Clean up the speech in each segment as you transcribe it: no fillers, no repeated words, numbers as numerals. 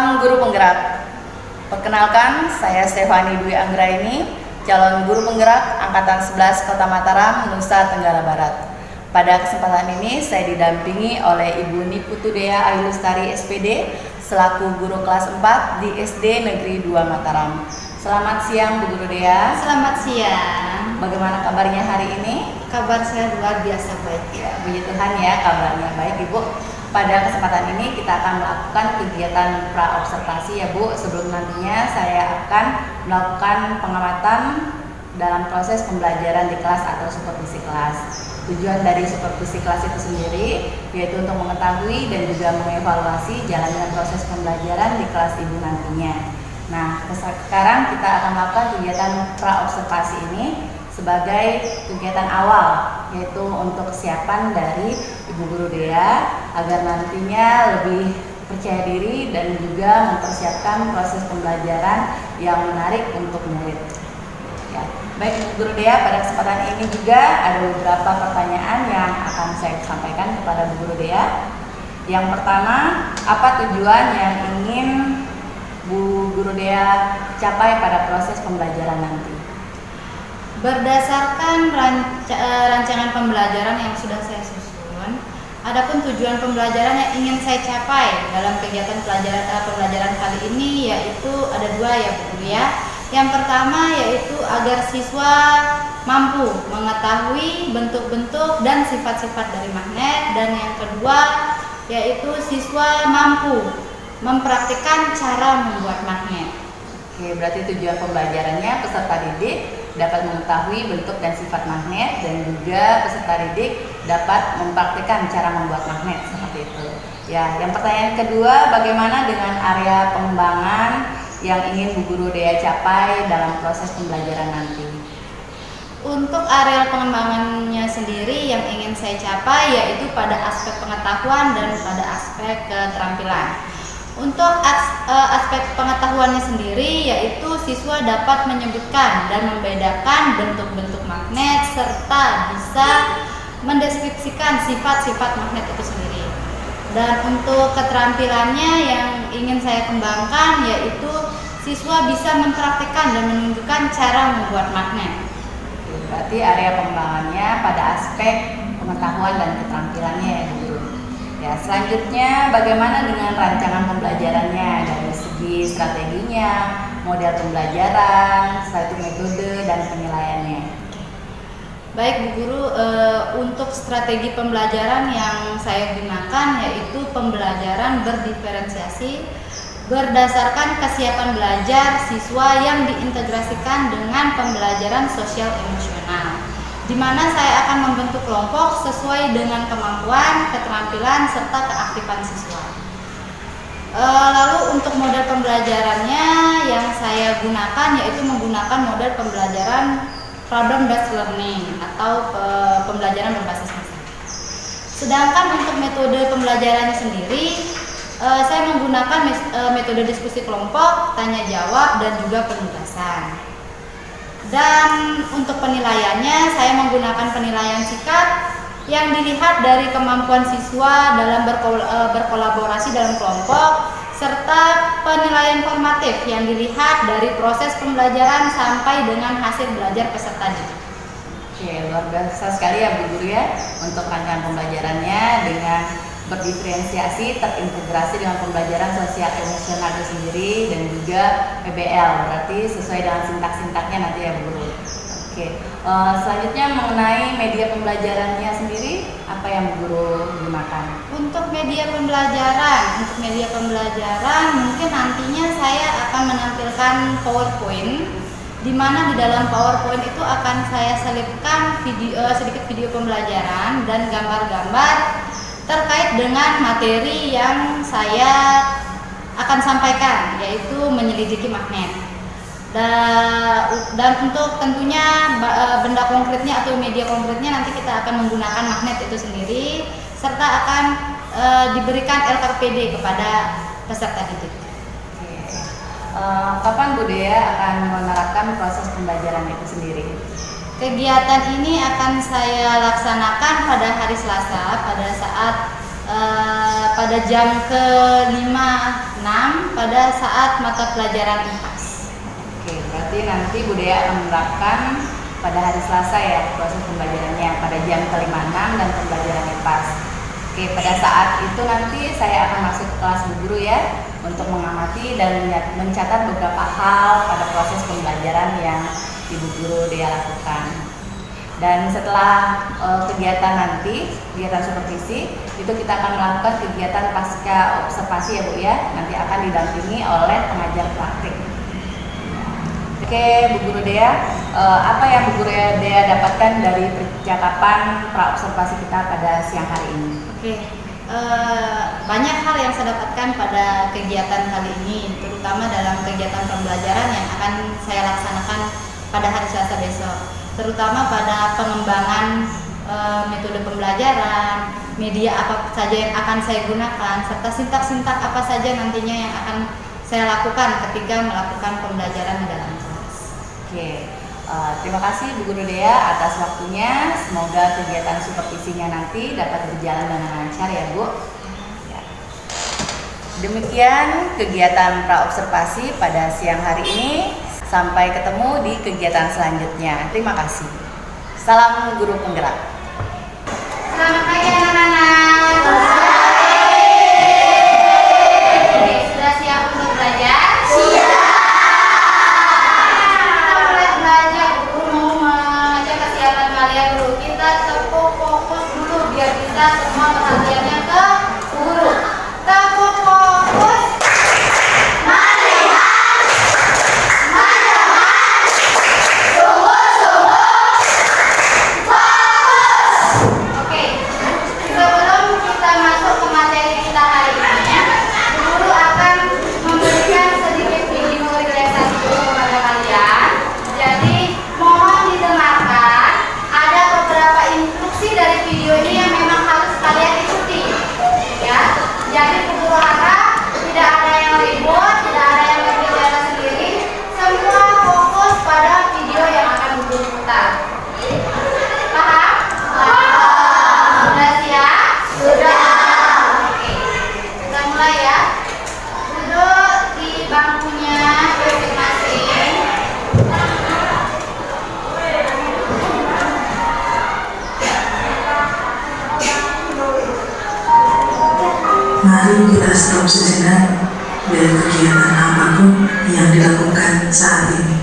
Salam Guru Penggerak. Perkenalkan, saya Stefani Dwi Anggraini, calon guru penggerak Angkatan 11 Kota Mataram, Nusa Tenggara Barat. Pada kesempatan ini, saya didampingi oleh Ibu Niputu Dea Ayu Lestari SPD, selaku guru kelas 4 di SD Negeri 2 Mataram. Selamat siang Bu Guru Dea. Selamat siang. Bagaimana kabarnya hari ini? Kabar saya luar biasa baik. Ya, puji Tuhan ya, kabarnya baik Ibu. Pada kesempatan ini kita akan melakukan kegiatan pra-observasi ya Bu, sebelum nantinya saya akan melakukan pengamatan dalam proses pembelajaran di kelas atau supervisi kelas. Tujuan dari supervisi kelas itu sendiri yaitu untuk mengetahui dan juga mengevaluasi jalannya proses pembelajaran di kelas Ibu nantinya. Nah, sekarang kita akan melakukan kegiatan pra-observasi ini sebagai kegiatan awal, yaitu untuk kesiapan dari Ibu Guru Dea agar nantinya lebih percaya diri dan juga mempersiapkan proses pembelajaran yang menarik untuk murid. Ya. Baik Ibu Guru Dea, pada kesempatan ini juga ada beberapa pertanyaan yang akan saya sampaikan kepada Bu Guru Dea. Yang pertama, apa tujuan yang ingin Bu Guru Dea capai pada proses pembelajaran nanti? Berdasarkan rancangan pembelajaran yang sudah saya susun, adapun tujuan pembelajaran yang ingin saya capai dalam kegiatan pembelajaran kali ini yaitu ada dua ya Bu Guru ya. Yang pertama yaitu agar siswa mampu mengetahui bentuk-bentuk dan sifat-sifat dari magnet, dan yang kedua yaitu siswa mampu mempraktikkan cara membuat magnet. Oke, berarti tujuan pembelajarannya peserta didik dapat mengetahui bentuk dan sifat magnet, dan juga peserta didik dapat mempraktikkan cara membuat magnet, seperti itu. Ya, yang pertanyaan kedua, bagaimana dengan area pengembangan yang ingin Bu Guru Dea capai dalam proses pembelajaran nanti? Untuk area pengembangannya sendiri yang ingin saya capai yaitu pada aspek pengetahuan dan pada aspek keterampilan. Untuk aspek pengetahuannya sendiri yaitu siswa dapat menyebutkan dan membedakan bentuk-bentuk magnet serta bisa mendeskripsikan sifat-sifat magnet itu sendiri. Dan untuk keterampilannya yang ingin saya kembangkan yaitu siswa bisa mempraktikkan dan menunjukkan cara membuat magnet. Berarti area pengembangannya pada aspek pengetahuan dan keterampilannya ya Bu Guru. Ya, selanjutnya bagaimana dengan rancangan pembelajarannya dari segi strateginya, model pembelajaran, setelah itu metode dan penilaiannya? Baik Bu Guru, untuk strategi pembelajaran yang saya gunakan yaitu pembelajaran berdiferensiasi berdasarkan kesiapan belajar siswa yang diintegrasikan dengan pembelajaran sosial emosional, di mana saya akan membentuk kelompok sesuai dengan kemampuan, keterampilan, serta keaktifan siswa. Lalu untuk model pembelajarannya yang saya gunakan yaitu menggunakan model pembelajaran problem based learning atau pembelajaran berbasis masalah. Sedangkan untuk metode pembelajarannya sendiri, saya menggunakan metode diskusi kelompok, tanya jawab, dan juga penugasan. Dan untuk penilaiannya, saya menggunakan penilaian sikap yang dilihat dari kemampuan siswa dalam berkolaborasi dalam kelompok, serta penilaian formatif yang dilihat dari proses pembelajaran sampai dengan hasil belajar peserta didik. Oke, luar biasa sekali ya Bu Guru ya untuk rancangan pembelajarannya dengan berdiferensiasi, terintegrasi dengan pembelajaran sosial emosional itu sendiri dan juga PBL, berarti sesuai dengan sintak-sintaknya nanti ya Bu Guru. Oke, selanjutnya mengenai media pembelajarannya sendiri, apa yang Bu Guru gunakan? Untuk media pembelajaran mungkin nantinya saya akan menampilkan PowerPoint, di mana di dalam PowerPoint itu akan saya selipkan sedikit video pembelajaran dan gambar-gambar terkait dengan materi yang saya akan sampaikan, yaitu menyelidiki magnet. Dan untuk tentunya benda konkretnya atau media konkretnya nanti kita akan menggunakan magnet itu sendiri, serta akan diberikan LKPD kepada peserta didik. Kapan Bu Dea akan menerapkan proses pembelajaran itu sendiri? Kegiatan ini akan saya laksanakan pada hari Selasa pada saat pada jam ke-5-6 pada saat mata pelajaran IPAS. Oke, berarti nanti Bu Dea akan menerapkan pada hari Selasa ya proses pembelajarannya pada jam ke-5-6 dan pembelajaran IPAS. Oke, pada saat itu nanti saya akan masuk ke kelas Bu Guru ya untuk mengamati dan mencatat beberapa hal pada proses pembelajaran yang Ibu Guru Dea lakukan. Dan setelah kegiatan nanti, kegiatan supervisi, itu kita akan melakukan kegiatan pasca observasi ya Bu ya. Nanti akan didampingi oleh pengajar praktik. Oke, Bu Guru Dea, apa yang Bu Guru Dea dapatkan dari percakapan pra-observasi kita pada siang hari ini? Oke, banyak hal yang saya dapatkan pada kegiatan kali ini, terutama dalam kegiatan pembelajaran yang akan saya laksanakan pada hari Selasa besok, terutama pada pengembangan metode pembelajaran, media apa saja yang akan saya gunakan, serta sintak-sintak apa saja nantinya yang akan saya lakukan ketika melakukan pembelajaran di dalam kelas. Oke, terima kasih Bu Guru Dea atas waktunya. Semoga kegiatan supervisinya nanti dapat berjalan dengan lancar ya Bu. Ya. Demikian kegiatan pra-observasi pada siang hari ini. Sampai ketemu di kegiatan selanjutnya. Terima kasih. Salam guru penggerak. Selamat pagi anak-anak. Sudah siap untuk belajar? Siap. Kita mulai belajar. Guru mau mengajak kesiapan kalian dulu. Kita tepuk fokus dulu biar bisa semua perhatiannya ke guru. Tepuk fokus. Mari kita stop sejenak dari kegiatan apapun yang dilakukan saat ini.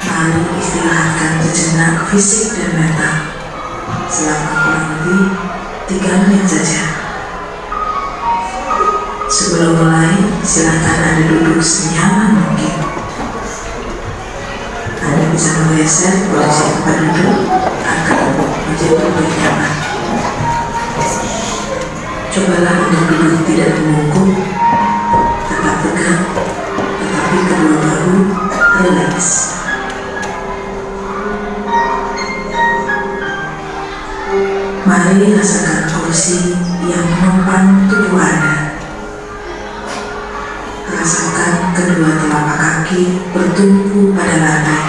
Mari istirahatkan sejenak fisik dan mental selama kurang lebih 3 menit saja. Sebelum mulai, silakan Anda duduk senyaman mungkin. Anda bisa menggeser posisi tempat duduk agar menjadi lebih nyaman. Cobalah untuk duduk tidak membungkuk, tetap tegak, tetapi kedua bahu rileks. Mari rasakan kursi yang menopang tubuh Anda. Rasakan kedua telapak kaki bertumpu pada lantai.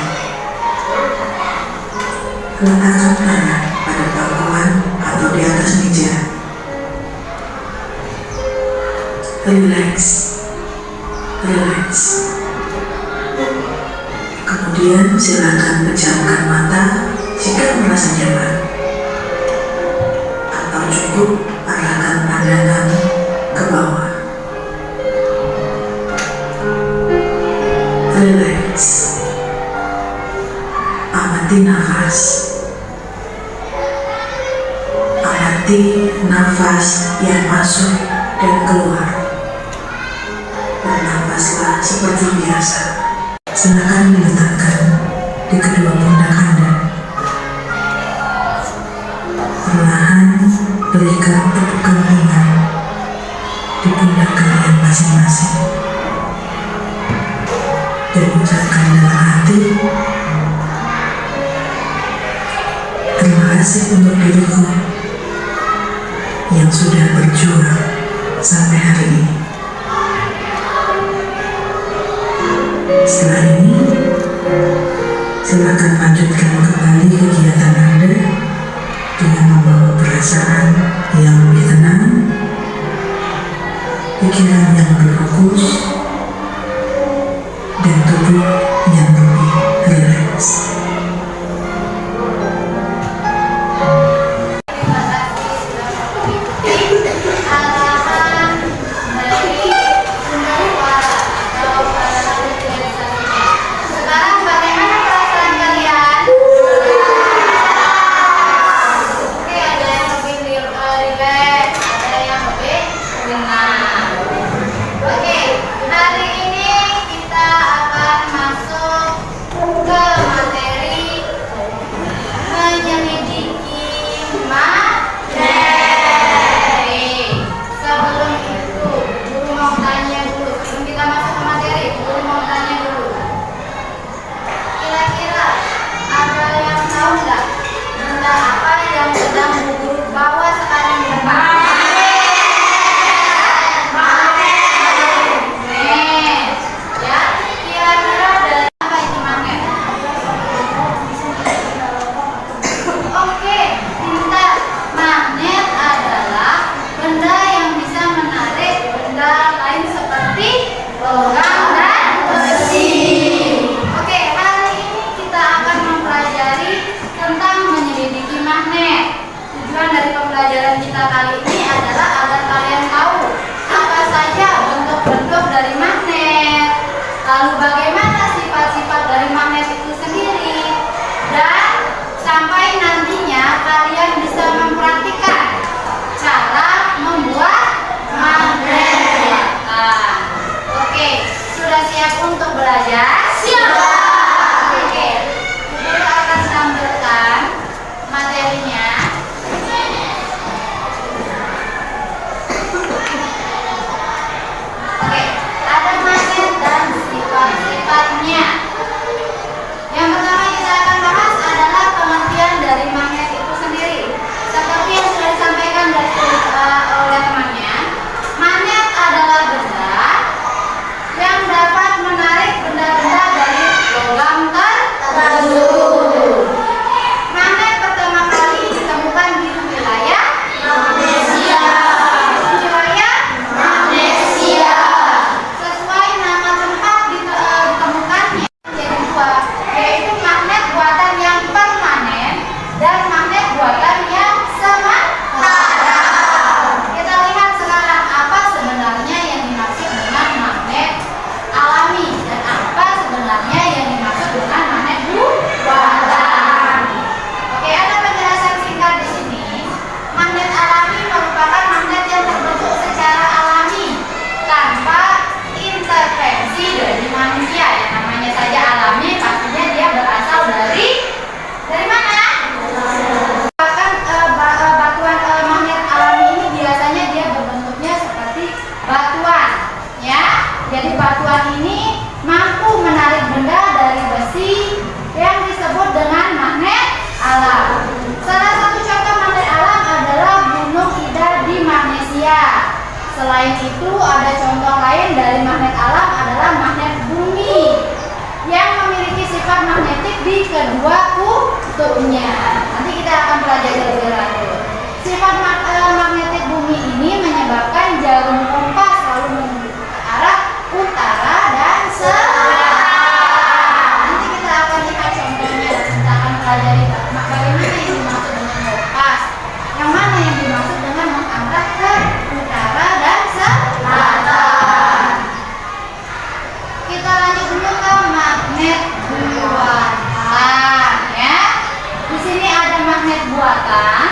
Letakkan tangan pada pangkuan atau di atas meja. Relax. Kemudian silakan pejamkan mata jika merasa nyaman, atau cukup arahkan pandangan ke bawah. Relax. Amati nafas. Amati nafas yang masuk dan keluar. Bernafaslah seperti biasa. Silakan diletakkan di kedua pundak Anda. Perlahan berikan tepukan ringan di pundak kalian masing-masing. Dan ucapkan dalam hati, terima kasih untuk diriku yang sudah berjuang sampai hari ini. Setelah ini, silakan lanjutkan kembali kegiatan Anda dengan membawa perasaan yang pikiran yang berfokus, dan tubuh yang lebih rileks. Terima kasih sudah mengikuti arahan dari sumber suara atau sosialisasinya. Sekarang bagaimana perasaan kalian? Oke, ada yang lebih rileks, ada yang lebih tenang. Oke, hari ini kita akan masuk ke materi menyelidiki materi. Sebelum itu, guru mau tanya dulu. Sebelum kita masuk ke materi, guru mau tanya dulu. Kira-kira ada yang tahu nggak benda apa yang sedang guru bawa sekarang di depan? Magnet. Ya, kira-kira dari apa itu magnet? Oke, pintar. Magnet adalah benda yang bisa menarik benda lain seperti logam dan besi. Oke, hari ini kita akan mempelajari tentang menyelidiki magnet. Tujuan dari pembelajaran kita kali ini adalah agar kalian tahu apa saja bentuk-bentuk dari magnet, lalu bagaimana sifat-sifat dari magnet itu sendiri, dan sampai nantinya kalian bisa mempraktikkan cara membuat magnet buatan. Oke, sudah siap untuk belajar? Siap. Oke, guru akan tampilkan materinya. Oke, ada magnet dan sifat-sifatnya. Yang pertama kita akan bahas adalah pengertian dari magnet itu sendiri. Seperti yang sudah disampaikan oleh temannya, magnet adalah benda yang dapat menarik benda-benda dari logam tertentu. Magnet pertama kali ditemukan di wilayah Magnesia. Wilayah Magnesia. Sesuai nama tempat ditemukannya menjadi dua, yaitu magnet buatan yang permanen dan magnet buatan yang sementara. Kita lihat sekarang apa sebenarnya yang dimaksud dengan magnet alami dan apa sebenarnya yang dimaksud dengan magnet buatan. Oke, ada penjelasan singkat di sini. Magnet alami merupakan magnet yang terbentuk secara alami tanpa intervensi dari manusia. Yang namanya saja alami, pastinya dia berasal dari mana? Bahkan batuan magnet alami ini biasanya dia berbentuknya seperti batuan, ya. Jadi batuan ini mampu menarik benda dari besi yang disebut dengan magnet alam. Salah satu contoh magnet alam adalah Gunung Ida di Magnesia. Selain itu ada contoh lain dari magnet alam adalah magnet bumi yang memiliki sifat magnetik di kedua kutubnya. Nanti kita akan pelajari lebih lanjut. Sifat magnetik bumi ini menyebabkan jarum kompas selalu menuju ke arah utara dan selatan. Nanti kita akan lihat contohnya dan kita akan pelajari bagaimana yang dimaksud dengan kompas, yang mana yang dimaksud dengan mengarah ke utara dan selatan. Kita lanjut dulu ke magnet buatan, ya. Di sini ada magnet buatan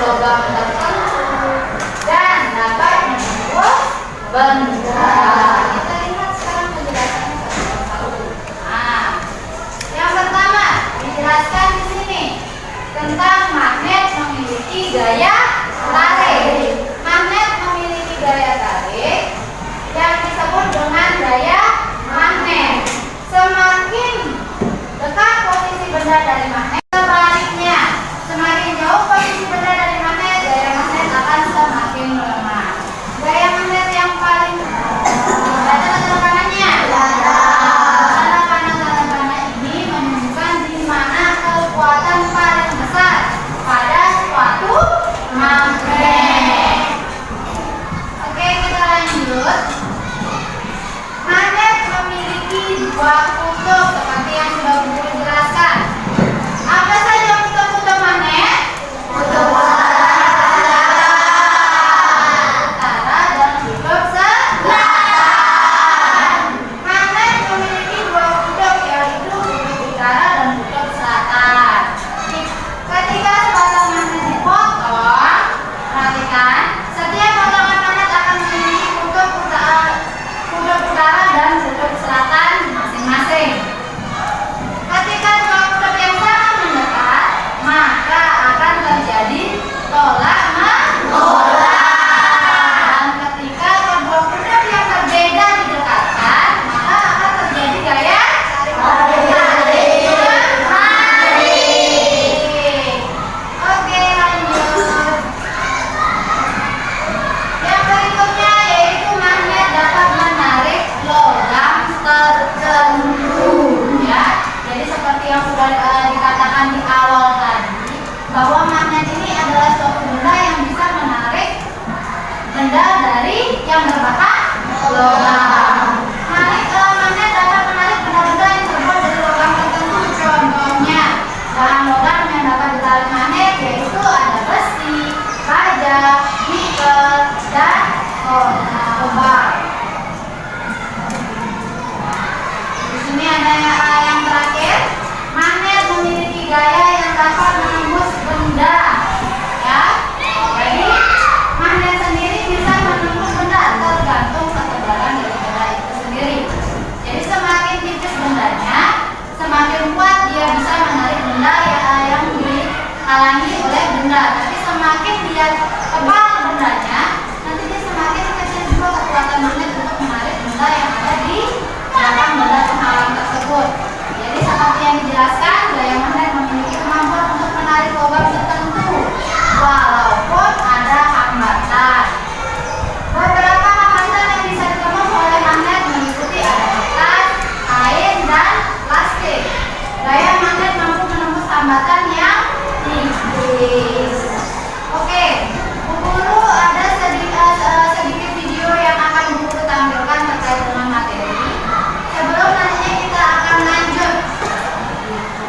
logam tertentu dan dapat menembus benda. Kita lihat sekarang penjelasannya satu-satu. Nah, yang pertama dijelaskan di sini tentang magnet memiliki gaya tarik. Magnet memiliki gaya tarik yang disebut dengan gaya magnet. Semakin dekat posisi benda dari magnet, sebaliknya semakin jauh posisi benda dari magnet, gaya magnet akan semakin melemah. Gaya magnet yang paling tanda panahnya. Tanda panah ini menunjukkan di mana kekuatan paling besar pada suatu magnet. Oke, kita lanjut. Magnet memiliki dua kutub seperti yang sudah Guru jelaskan. Apa saja kutub-kutub magnet? Kutub utara dan kutub selatan. Magnet memiliki dua kutub, yaitu kutub utara dan kutub selatan. Ketika sepasang magnet dipotong, perhatikan, setiap potongan magnet akan memiliki kutub utara dan kutub selatan masing-masing. Ketika dua kutub yang sangat mendekat, maka akan terjadi tolak menolak. Dan ketika kedua kutub yang berbeda didekatkan, maka akan terjadi gaya tarik. Oke, lanjut. Yang berikutnya yaitu magnet dapat menarik logam tertentu, ya. Jadi seperti yang sudah dikatakan di awal tadi, bahwa magnet ini adalah suatu benda yang bisa menarik benda dari yang berbahan logam. Magnet dapat menarik benda-benda yang terbuat dari logam tertentu. Contohnya, bahan logam yang dapat ditarik magnet yaitu ada besi, baja, nikel, dan kobalt. Di sini ada yang terakhir, magnet memiliki gaya yang dapat menembus benda, ya. Jadi magnet sendiri bisa menembus benda tergantung ketebalan dari benda itu sendiri. Jadi semakin tipis bendanya, semakin kuat dia bisa menarik benda yang dihalangi oleh benda. Tapi semakin dia tebal bendanya, nanti dia semakin kecil juga kekuatan magnet untuk menarik benda yang ada di belakang benda penghalang tersebut. Jadi seperti yang dijelaskan, gaya magnet memiliki kemampuan untuk menarik logam tertentu walaupun ada hambatan. Beberapa hambatan yang bisa ditemui oleh magnet meliputi ada kertas, kain, dan plastik. Gaya magnet mampu menembus hambatan yang tipis. Oke, Bu Guru ada sedikit video yang akan Bu Guru tampilkan terkait dengan materi. Sebelum nantinya kita akan lanjut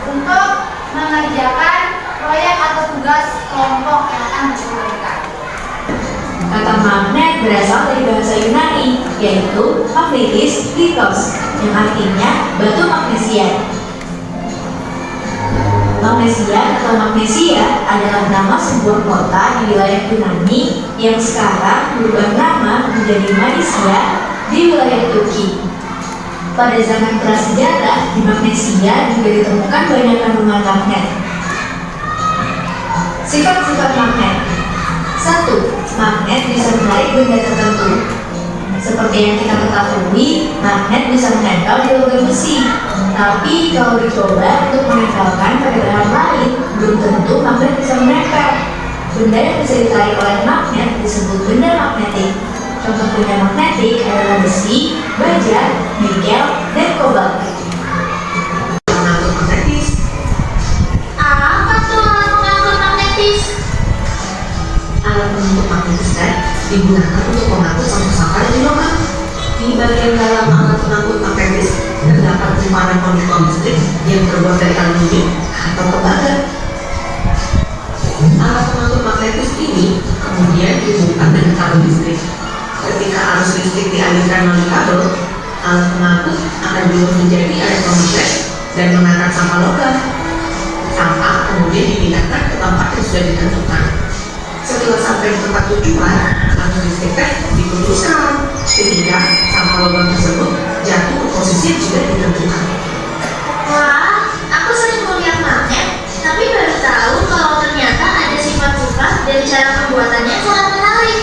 untuk mengerjakan proyek atau tugas kelompok yang akan Bu Guru berikan. Kata magnet berasal dari bahasa Yunani, yaitu magnetis litos, yang artinya batu magnesia. Magnesia atau Magnesia adalah nama sebuah kota di wilayah Yunani yang sekarang berubah nama menjadi Malaysia di wilayah Turki. Pada zaman prasejarah, di Magnesia juga ditemukan banyak kandungan magnet. Sifat-sifat magnet. 1. Magnet bisa menarik benda tertentu. Seperti yang kita ketahui, magnet bisa menempel di logam besi. Tapi kalau dicoba untuk menempelkan pada bahan lain, belum tentu magnet bisa menempel. Benda yang bisa ditarik oleh magnet disebut benda magnetik. Contoh benda magnetik adalah besi, baja, nikel, dan kobalt. Pengangkut magnetis. Apa tuh alat pengangkut magnetis? Alat pengangkut magnetis digunakan untuk mengangkut sampah-sampah dari logam. Di bagian dalam alat pengangkut magnetis terdapat simpanan konduktor listrik yang terbuat dari aluminium atau tembaga. Alat pengangkut magnetis ini kemudian dihubungkan dengan kabel listrik. Ketika arus listrik dialirkan melalui kabel, alat pengangkut akan berubah menjadi elektromagnet dan mengangkat sampah logam. Sampah kemudian dipindahkan ke tempat yang sudah ditentukan. Setelah sampai di tempat tujuan, arus listrik teh diputuskan. Ketiga, sampah logam tersebut jatuh ke posisi yang sudah ditentukan. Wah, aku sering melihat magnet, tapi baru tahu kalau ternyata ada sifat sifat dan cara pembuatannya sangat menarik.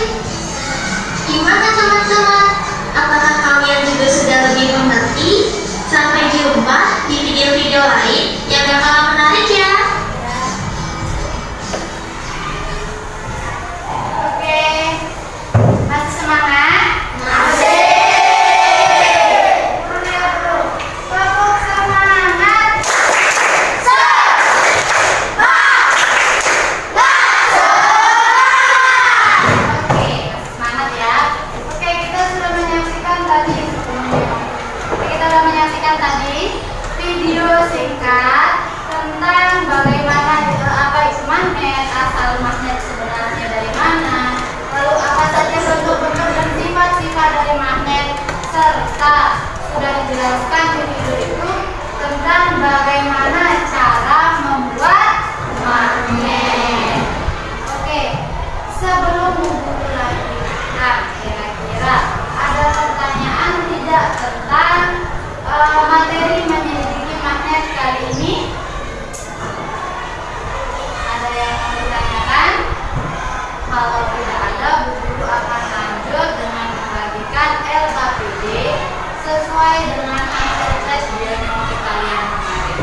Gimana teman-teman? Apakah kalian juga sudah lebih mengerti? Sampai jumpa di video-video lain yang gak kalah menarik ya. Oke, masih semangat? Kelompok semangat. Oke, semangat ya. Oke, kita sudah menyaksikan tadi video singkat tentang bagaimana apa itu magnet, asal magnet sebenarnya dari mana, lalu apa saja bentuk-bentuk dan sifat-sifat dari magnet, serta sudah dijelaskan di video itu tentang bagaimana cara membuat magnet. Oke, sebelum memulai lanjutkan, kira-kira ada pertanyaan tidak tentang materi menyelidiki magnet kali ini? Ada yang mau ditanyakan? Kalau tidak ada, Bu Guru akan lanjut dengan membagikan LKPD sesuai dengan hasil tes diagnostik kalian kemarin.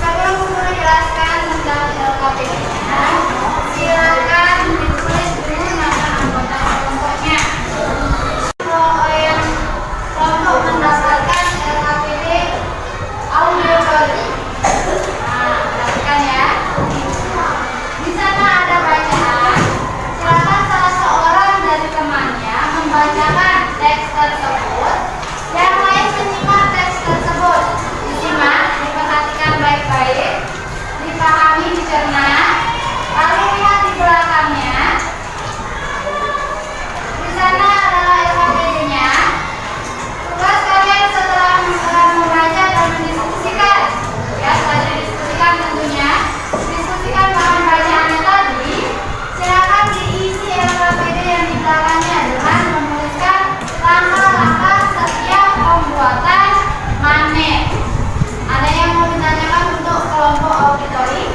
Sebelum Bu Guru jelaskan tentang LKPD-nya, silakan ditulis dulu nama anggota kelompoknya. Kelompok mendapatkan LKPD audio coding. Nah, perhatikan ya. Di sana ada bacaan. Silakan salah seorang dari temannya membacakan teks tersebut. Yang lain menyimak teks tersebut. Disimak, diperhatikan baik-baik, dipahami, dicerna, lalu lihat di belakangnya. Di sana adalah LKPD-nya. Tugas kalian setelah membaca dan mendiskusikan, ya setelah didiskusikan tentunya, diskusikan bahan bacaannya tadi. Silakan diisi LKPD yang di belakangnya dengan menuliskan langkah-langkah setiap pembuatan magnet. Ada yang mau ditanyakan untuk kelompok auditori?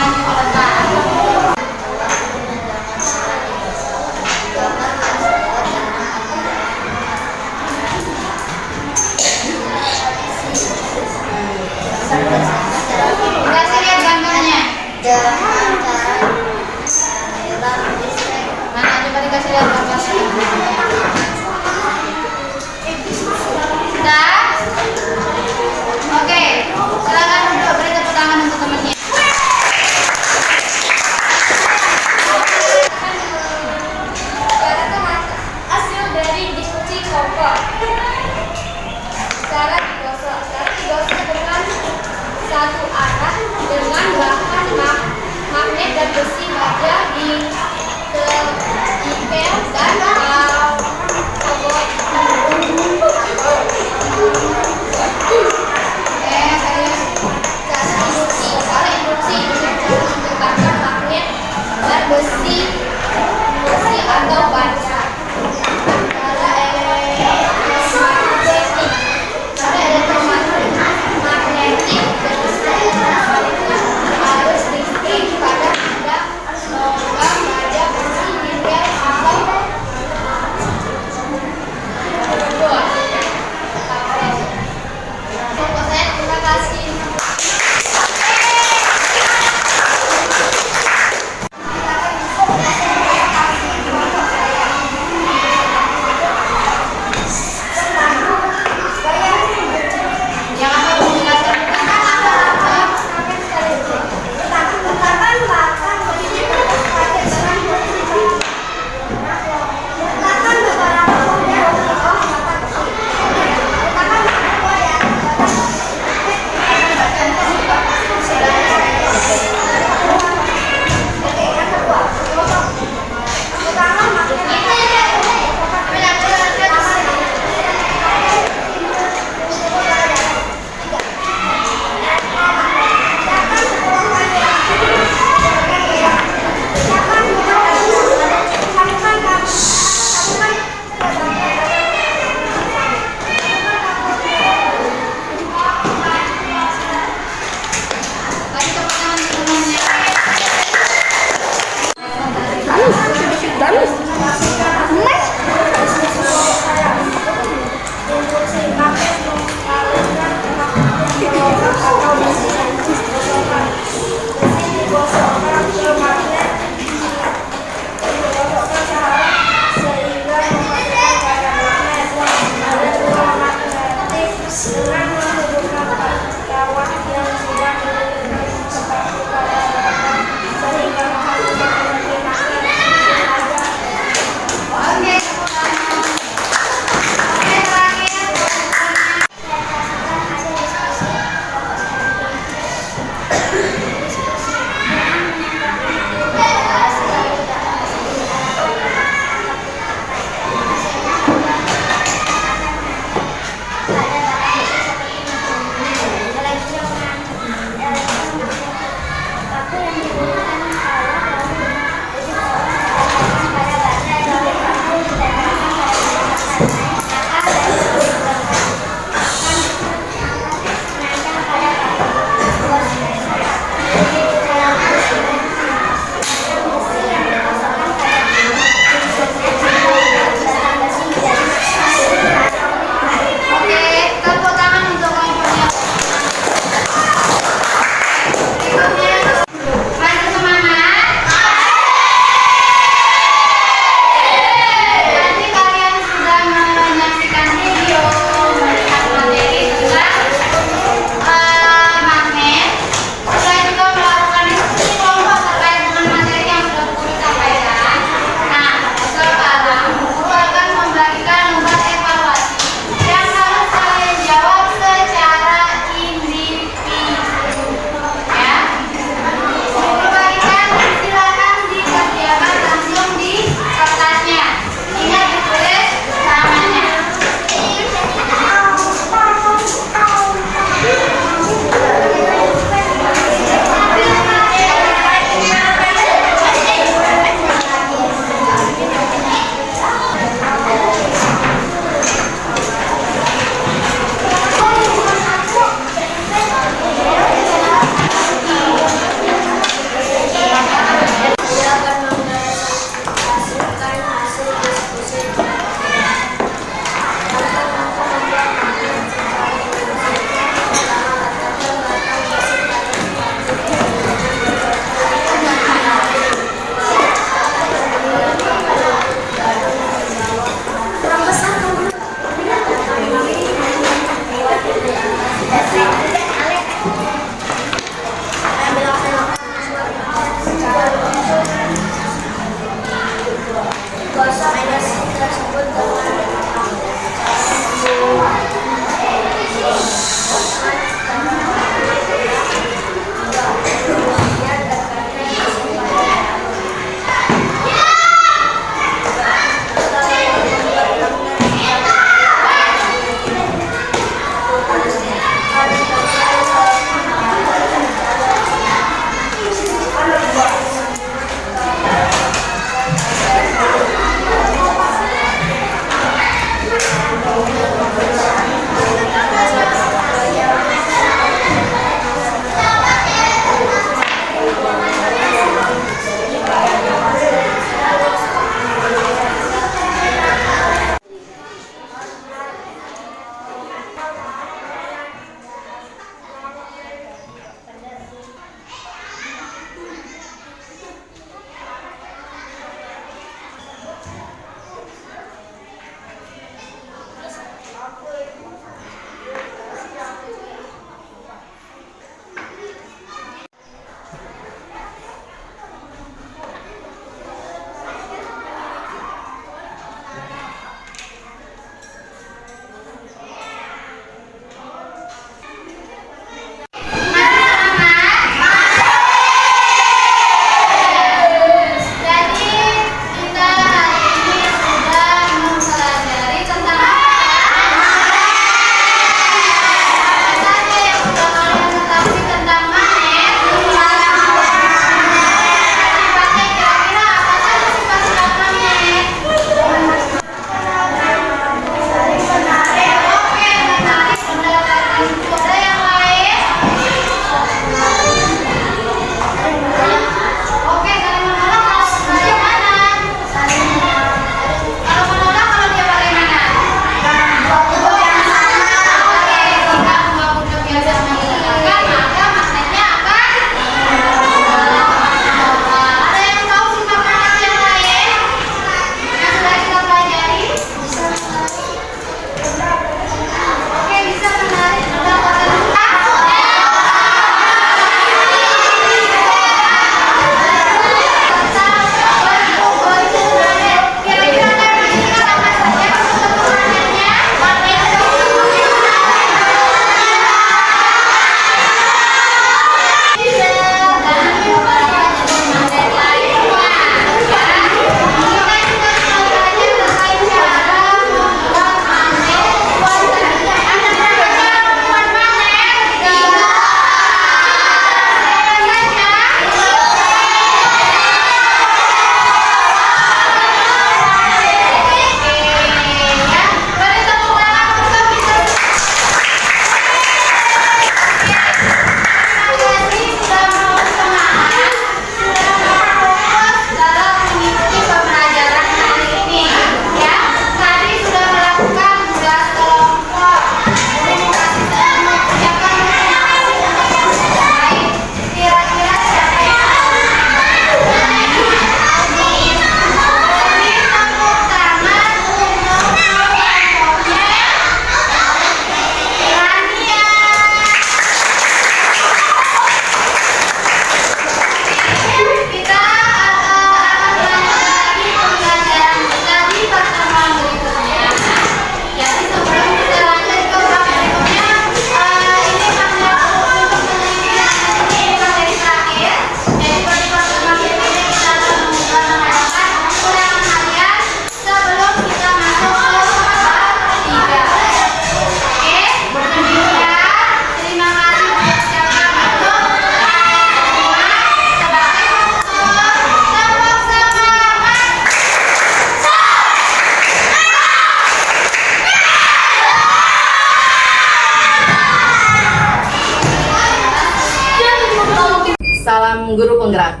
guru penggerak.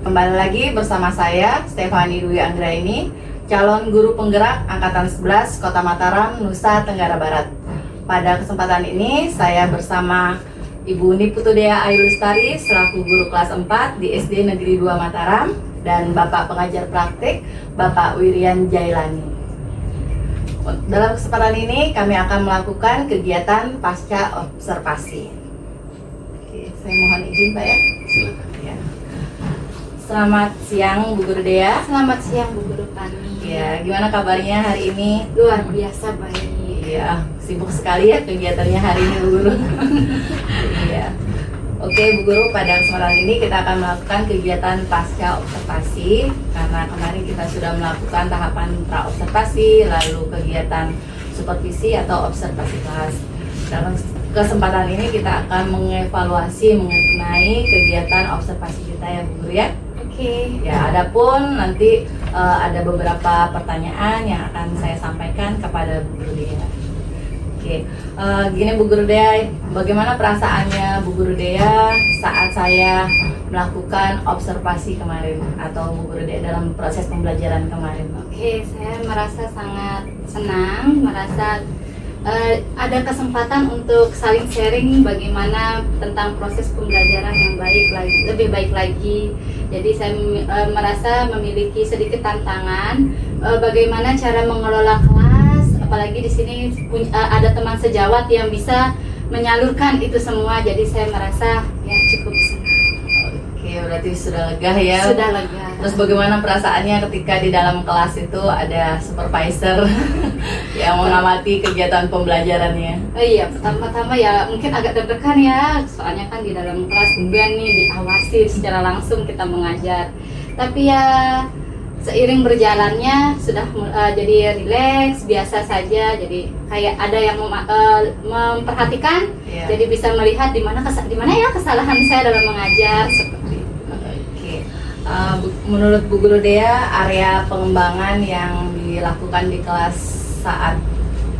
Kembali lagi bersama saya, Stefani Dwi Anggraini, calon guru penggerak Angkatan 11 Kota Mataram, Nusa Tenggara Barat. Pada kesempatan ini, saya bersama Ibu Niputudea Ayu Lestari selaku guru kelas 4 di SD Negeri 2 Mataram dan Bapak pengajar praktik, Bapak Wirian Jailani. Dalam kesempatan ini, kami akan melakukan kegiatan pasca observasi. Oke, saya mohon izin Pak ya. Silakan ya. Selamat siang Bu Guru Dea. Selamat siang Bu Guru Pani. Ya, gimana kabarnya hari ini? Luar biasa baik. Iya, sibuk sekali ya kegiatannya hari ini Bu Guru. Iya. Oke Bu Guru, pada kesempatan ini kita akan melakukan kegiatan pasca observasi karena kemarin kita sudah melakukan tahapan pra observasi, lalu kegiatan supervisi atau observasi kelas. Dalam kesempatan ini kita akan mengevaluasi mengenai kegiatan observasi kita ya Bu Guru ya. Oke. Ya, adapun nanti ada beberapa pertanyaan yang akan saya sampaikan kepada Bu Guru Dea. Oke, gini Bu Guru Dea, bagaimana perasaannya Bu Guru Dea saat saya melakukan observasi kemarin atau Bu Guru Dea dalam proses pembelajaran kemarin? Oke, saya merasa sangat senang, merasa ada kesempatan untuk saling sharing bagaimana tentang proses pembelajaran yang lebih baik lagi. Jadi saya merasa memiliki sedikit tantangan bagaimana cara mengelola kelas, apalagi di sini ada teman sejawat yang bisa menyalurkan itu semua. Jadi saya merasa ya cukup senang. Oke, berarti sudah lega ya? Sudah lega. Terus bagaimana perasaannya ketika di dalam kelas itu ada supervisor yang mengamati kegiatan pembelajarannya? Iya, pertama-tama ya mungkin agak deg-degan ya, soalnya kan di dalam kelas kemudian nih diawasi secara langsung kita mengajar. Tapi ya seiring berjalannya sudah jadi rileks, biasa saja. Jadi kayak ada yang memperhatikan, Iya. jadi bisa melihat di mana ya kesalahan saya dalam mengajar seperti itu. Oke, menurut Bu Guru Dea, area pengembangan yang dilakukan di kelas saat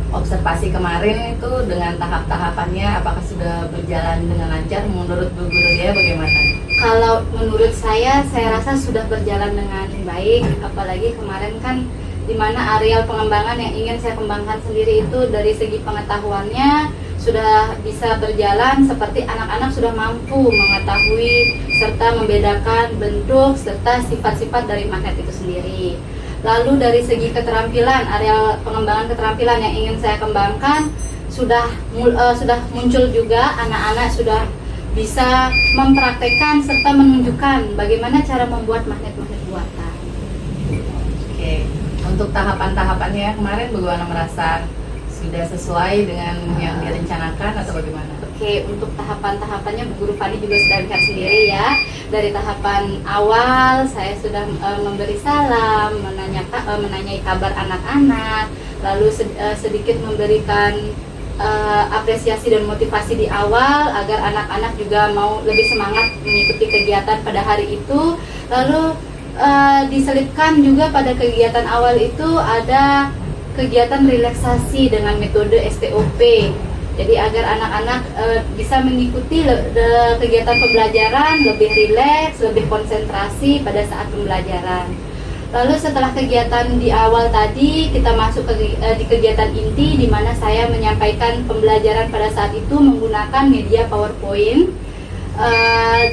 observasi kemarin itu dengan tahap-tahapannya apakah sudah berjalan dengan lancar? Menurut Bu Guru Dea bagaimana? Kalau menurut saya rasa sudah berjalan dengan baik, apalagi kemarin kan di mana areal pengembangan yang ingin saya kembangkan sendiri itu dari segi pengetahuannya sudah bisa berjalan, seperti anak-anak sudah mampu mengetahui serta membedakan bentuk serta sifat-sifat dari magnet itu sendiri. Lalu dari segi keterampilan, area pengembangan keterampilan yang ingin saya kembangkan sudah muncul juga, anak-anak sudah bisa mempraktekkan serta menunjukkan bagaimana cara membuat magnet-magnet buatan. Oke, untuk tahapan-tahapannya kemarin bagaimana, merasa sudah sesuai dengan yang direncanakan atau bagaimana? Oke, untuk tahapan-tahapannya Bu Guru Fani juga sudah lihat sendiri ya. Dari tahapan awal saya sudah memberi salam, menanyai kabar anak-anak, lalu sedikit memberikan apresiasi dan motivasi di awal agar anak-anak juga mau lebih semangat mengikuti kegiatan pada hari itu. Lalu diselipkan juga pada kegiatan awal itu ada kegiatan relaksasi dengan metode STOP. Jadi agar anak-anak bisa mengikuti kegiatan pembelajaran lebih rileks, lebih konsentrasi pada saat pembelajaran. Lalu setelah kegiatan di awal tadi, kita masuk di kegiatan inti di mana saya menyampaikan pembelajaran pada saat itu menggunakan media PowerPoint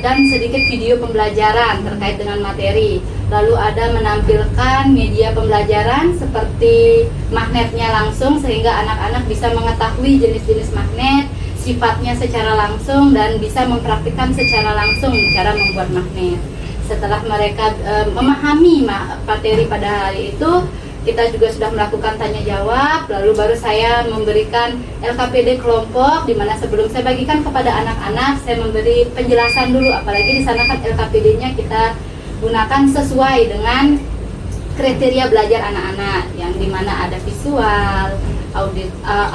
dan sedikit video pembelajaran terkait dengan materi. Lalu ada menampilkan media pembelajaran seperti magnetnya langsung sehingga anak-anak bisa mengetahui jenis-jenis magnet, sifatnya secara langsung dan bisa mempraktikkan secara langsung cara membuat magnet. Setelah mereka memahami materi pada hari itu, kita juga sudah melakukan tanya jawab, lalu baru saya memberikan LKPD kelompok, di mana sebelum saya bagikan kepada anak-anak, saya memberi penjelasan dulu, apalagi di sana kan LKPD-nya kita gunakan sesuai dengan kriteria belajar anak-anak, yang dimana ada visual,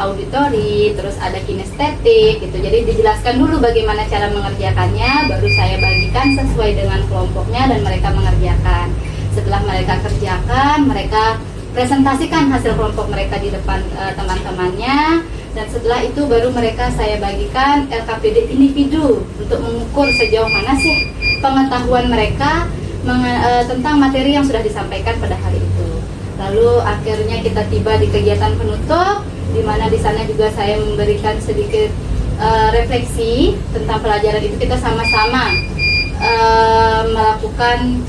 auditori, terus ada kinestetik gitu. Jadi dijelaskan dulu bagaimana cara mengerjakannya, baru saya bagikan sesuai dengan kelompoknya dan mereka mengerjakan. Setelah mereka kerjakan, mereka presentasikan hasil kelompok mereka di depan teman-temannya. Dan setelah itu baru mereka saya bagikan LKPD individu untuk mengukur sejauh mana sih pengetahuan mereka tentang materi yang sudah disampaikan pada hari itu. Lalu akhirnya kita tiba di kegiatan penutup, di mana di sana juga saya memberikan sedikit refleksi tentang pelajaran itu. Kita sama-sama melakukan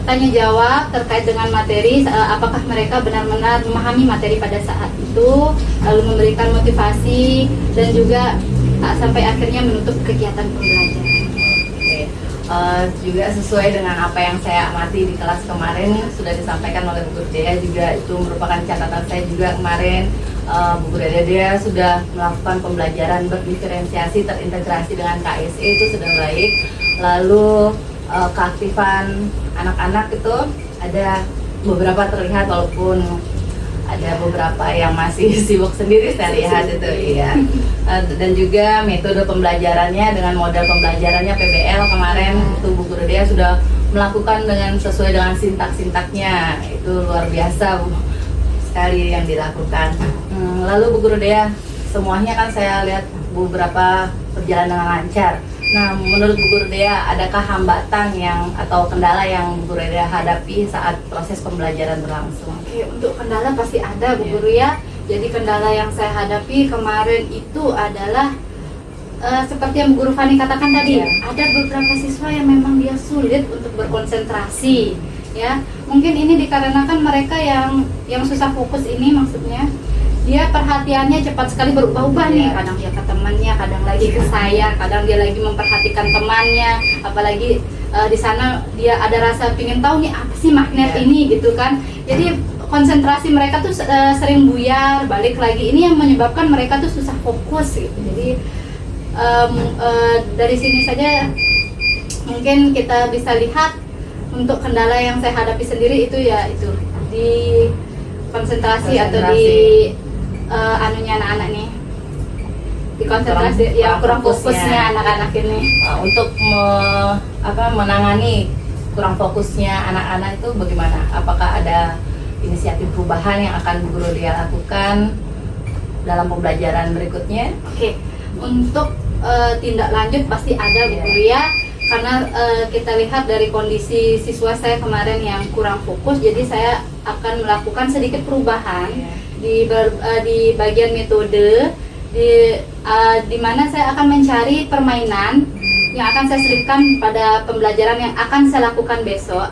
tanya jawab terkait dengan materi, apakah mereka benar-benar memahami materi pada saat itu, lalu memberikan motivasi dan juga sampai akhirnya menutup kegiatan pembelajaran. Juga sesuai dengan apa yang saya amati di kelas kemarin sudah disampaikan oleh Bu Guru Dea, juga itu merupakan catatan saya juga kemarin. Bu Guru Dea sudah melakukan pembelajaran berdiferensiasi terintegrasi dengan KSE, itu sudah baik. Lalu keaktifan anak-anak itu ada beberapa terlihat, walaupun ada beberapa yang masih sibuk sendiri saya lihat itu, iya. Dan juga metode pembelajarannya dengan model pembelajarannya PBL kemarin itu Bu Guru Dea sudah melakukan dengan sesuai dengan sintak-sintaknya, itu luar biasa sekali yang dilakukan. Lalu Bu Guru Dea, semuanya kan saya lihat beberapa berjalan dengan lancar. Nah, menurut Bu Guru Dea, adakah hambatan atau kendala yang Bu Guru Dea hadapi saat proses pembelajaran berlangsung? Oke, untuk kendala pasti ada Bu Guru ya. Jadi kendala yang saya hadapi kemarin itu adalah seperti yang Bu Guru Fani katakan tadi, ada beberapa siswa yang memang dia sulit untuk berkonsentrasi, ya. Mungkin ini dikarenakan mereka yang susah fokus ini, maksudnya dia perhatiannya cepat sekali berubah-ubah nih. Kadang dia ke temannya, kadang lagi ke saya, kadang dia lagi memperhatikan temannya, apalagi di sana dia ada rasa pingin tahu nih apa sih magnet ini gitu kan. Jadi konsentrasi mereka tuh sering buyar, balik lagi, ini yang menyebabkan mereka tuh susah fokus gitu. Jadi dari sini saja mungkin kita bisa lihat untuk kendala yang saya hadapi sendiri itu ya itu di konsentrasi. Atau di anunya anak-anak nih, di konsentrasi kurang fokusnya anak-anak ini. Untuk menangani kurang fokusnya anak-anak itu bagaimana? Apakah ada inisiatif perubahan yang akan Bu Guru Dea lakukan dalam pembelajaran berikutnya? Oke, untuk tindak lanjut pasti ada Bu Guru ya, karena kita lihat dari kondisi siswa saya kemarin yang kurang fokus, jadi saya akan melakukan sedikit perubahan di bagian metode, di mana saya akan mencari permainan yang akan saya selipkan pada pembelajaran yang akan saya lakukan besok.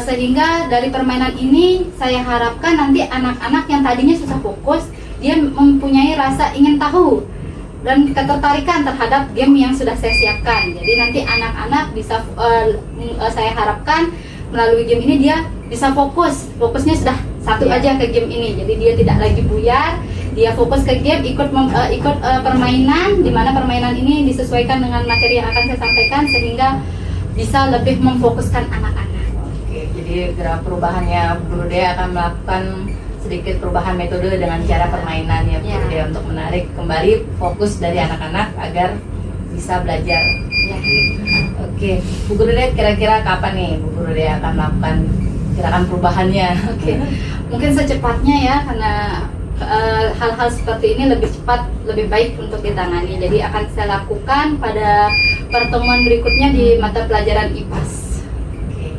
Sehingga dari permainan ini saya harapkan nanti anak-anak yang tadinya susah fokus, dia mempunyai rasa ingin tahu dan ketertarikan terhadap game yang sudah saya siapkan. Jadi nanti anak-anak bisa saya harapkan melalui game ini dia bisa fokusnya sudah satu aja ke game ini. Jadi dia tidak lagi buyar, dia fokus ke game, ikut permainan, di mana permainan ini disesuaikan dengan materi yang akan saya sampaikan sehingga bisa lebih memfokuskan anak-anak. Oke, jadi gerak perubahannya Bu Guru Dea akan melakukan sedikit perubahan metode dengan cara permainan ya Bu Guru Dea, untuk menarik kembali fokus dari anak-anak agar bisa belajar. Oke, Bu Guru Dea, kira-kira kapan nih Bu Guru Dea akan melakukan gerakan perubahannya? Oke, mungkin secepatnya ya, karena hal-hal seperti ini lebih cepat, lebih baik untuk ditangani. Jadi akan saya lakukan pada pertemuan berikutnya di mata pelajaran IPAS. Oke,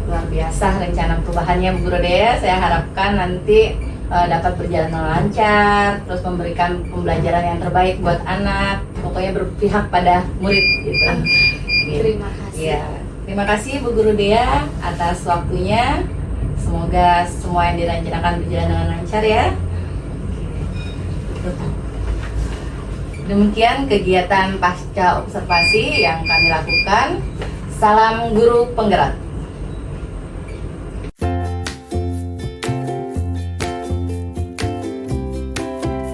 luar biasa rencana perubahannya Bu Guru Dea. Saya harapkan nanti dapat berjalan lancar, terus memberikan pembelajaran yang terbaik buat anak. Pokoknya berpihak pada murid gitu. Terima kasih. Ya, terima kasih Bu Guru Dea atas waktunya. Semoga semua yang direncanakan berjalan dengan lancar ya. Demikian kegiatan pasca observasi yang kami lakukan. Salam guru penggerak.